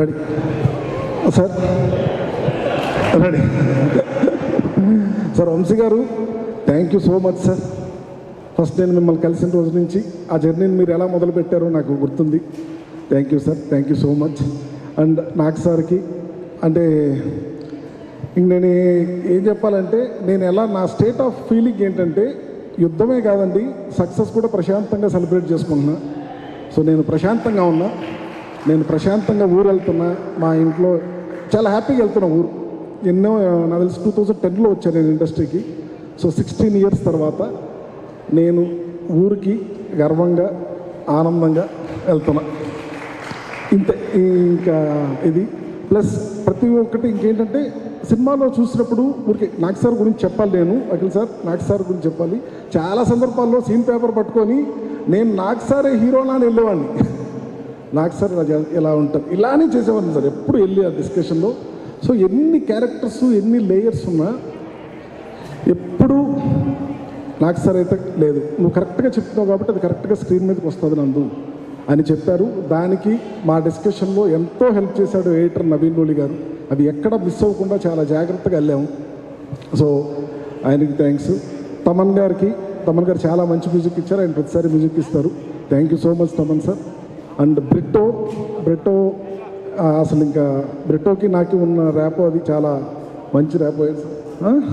Ready sir, ready sir. Vamsi garu, thank you so much sir. First నేను మిమ్మల్ని కలిసిన రోజు నుంచి ఆ జర్నీని మీరు ఎలా మొదలుపెట్టారో నాకు గుర్తుంది. Thank you sir, thank you so much. And నాకు సార్కి అంటే ఇంక నేను ఏం చెప్పాలంటే, నేను ఎలా నా స్టేట్ ఆఫ్ ఫీలింగ్ ఏంటంటే, యుద్ధమే కాదండి, సక్సెస్ కూడా ప్రశాంతంగా సెలబ్రేట్ చేసుకుంటున్నా. సో నేను ప్రశాంతంగా ఉన్నా, నేను ప్రశాంతంగా ఊరు వెళ్తున్నా. మా ఇంట్లో చాలా హ్యాపీగా వెళ్తున్నా ఊరు. ఎన్నో నాకు తెలిసి 2010లో వచ్చాను నేను ఇండస్ట్రీకి. సో 16 ఇయర్స్ తర్వాత నేను ఊరికి గర్వంగా ఆనందంగా వెళ్తున్నా. ఇంతే. ఇంకా ఇది ప్లస్ ప్రతి ఒక్కటి ఇంకేంటంటే, సినిమాలో చూసినప్పుడు ఊరికి నాగ్ సార్ గురించి చెప్పాలి. నేను అఖిల్ సార్, నాగ్ సార్ గురించి చెప్పాలి. చాలా సందర్భాల్లో సీన్ పేపర్ పట్టుకొని నేను నాగ్ సారే హీరోనా అని వెళ్ళేవాడిని. నాగ్ సార్ ఇలా ఉంటుంది, ఇలానే చేసేవాడిని సార్ ఎప్పుడు వెళ్ళి ఆ డిస్కషన్లో. సో ఎన్ని క్యారెక్టర్స్, ఎన్ని లేయర్స్ ఉన్నా ఎప్పుడు నాగ్ సార్ అయితే లేదు, నువ్వు కరెక్ట్గా చెప్తున్నావు కాబట్టి అది కరెక్ట్గా స్క్రీన్ మీదకి వస్తుంది నందు అని చెప్పారు. దానికి మా డిస్కషన్లో ఎంతో హెల్ప్ చేశాడు ఎడిటర్ నవీన్ నూలి గారు. అది ఎక్కడ మిస్ అవ్వకుండా చాలా జాగ్రత్తగా వెళ్ళాము. సో ఆయనకి థ్యాంక్స్. తమన్ గారు చాలా మంచి మ్యూజిక్ ఇచ్చారు. ఆయన ప్రతిసారి మ్యూజిక్ ఇస్తారు. Thank you so much Thaman sir. And Britto అసలు ఇంకా బ్రిట్టోకి నాకు ఉన్న ర్యాపో అది చాలా మంచి ర్యాపో సార్.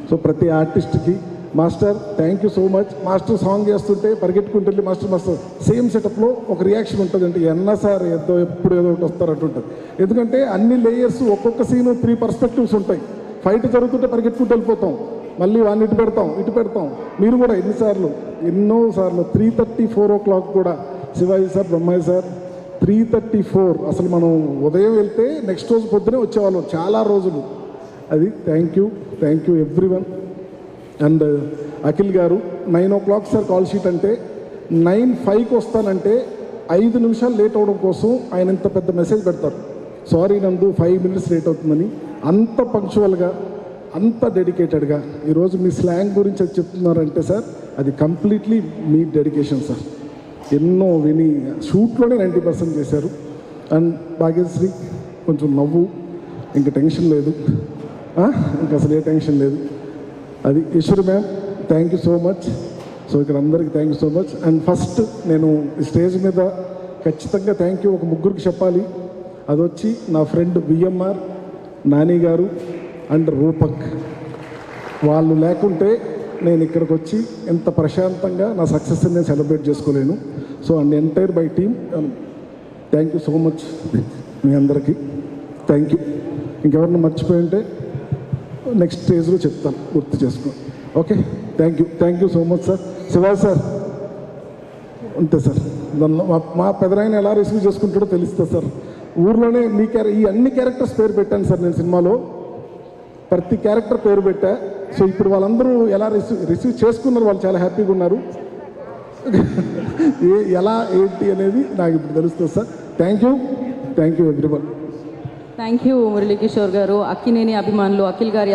సో ప్రతి ఆర్టిస్ట్కి master thank you so much. Master song చేస్తుంటే పరిగెట్టుకుంటూ వెళ్ళి మాస్టర్ సేమ్ సెటప్లో ఒక రియాక్షన్ ఉంటుంది. అంటే సార్ ఎప్పుడు ఏదో ఒకటి వస్తారు అంటుంటుంది. ఎందుకంటే అన్ని లేయర్స్, ఒక్కొక్క సీను 3 పర్స్పెక్టివ్స్ ఉంటాయి. ఫైట్ జరుగుతుంటే పరిగెట్టుకుంటూ వెళ్ళిపోతాం, మళ్ళీ వాడిని ఇటు పెడతాం. మీరు కూడా ఎన్నోసార్లు 3:30, 4 o'clock కూడా శివాజీ సార్, బ్రహ్మయ్య సార్ 3:34 అసలు మనం ఉదయం వెళ్తే నెక్స్ట్ రోజు పొద్దునే వచ్చేవాళ్ళం చాలా రోజులు. అది thank you everyone. And Akhil గారు 9 o'clock సార్ కాల్ షీట్ అంటే 9:05కి వస్తానంటే 5 నిమిషాలు లేట్ అవడం కోసం ఆయన ఇంత పెద్ద మెసేజ్ పెడతారు, సారీ నందు 5 minutes లేట్ అవుతుందని. అంత పంక్చువల్గా, అంత డెడికేటెడ్గా ఈరోజు మీ స్లాంగ్ గురించి అది చెప్తున్నారంటే సార్ అది కంప్లీట్లీ మీ డెడికేషన్ సార్. ఎన్నో విని షూట్లోనే 90% చేశారు. అండ్ భాగ్యశ్రీ కొంచెం నవ్వు, ఇంకా టెన్షన్ లేదు, ఇంకా అసలు ఏ టెన్షన్ లేదు. అది Eswari ma'am thank you so much. So ఇక్కడ అందరికీ thank you so much. And first నేను స్టేజ్ మీద ఖచ్చితంగా థ్యాంక్ యూ ఒక ముగ్గురికి చెప్పాలి. అది వచ్చి నా ఫ్రెండ్ బిఎంఆర్, నాని గారు అండ్ రూపక్. వాళ్ళు లేకుంటే నేను ఇక్కడికి వచ్చి ఎంత ప్రశాంతంగా నా సక్సెస్ని నేను సెలబ్రేట్ చేసుకోలేను. So and entire by team thank you so much మీ అందరికీ. Thank you. ఇంకెవరిని మర్చిపోయి ఉంటే నెక్స్ట్ స్టేజ్లో చెప్తాను, గుర్తు చేసుకో. Okay, thank you so much sir. Shivaji sir అంతే సార్. మా పెదరాయన ఎలా రిసీవ్ చేసుకుంటాడో తెలుస్తుంది సార్. ఊర్లోనే ఈ అన్ని క్యారెక్టర్స్ పేరు పెట్టాను సార్ నేను సినిమాలో. ప్రతి క్యారెక్టర్ పేరు పెట్టా. సో ఇప్పుడు వాళ్ళందరూ ఎలా రిసీవ్ చేసుకున్నారు, వాళ్ళు చాలా హ్యాపీగా ఉన్నారు. ఎలా ఏంటి అనేది నాకు ఇప్పుడు తెలుస్తుంది sir. Thank you everyone. Thank you Muralikishore garu. Akkineni అభిమానులు అఖిల్ గారి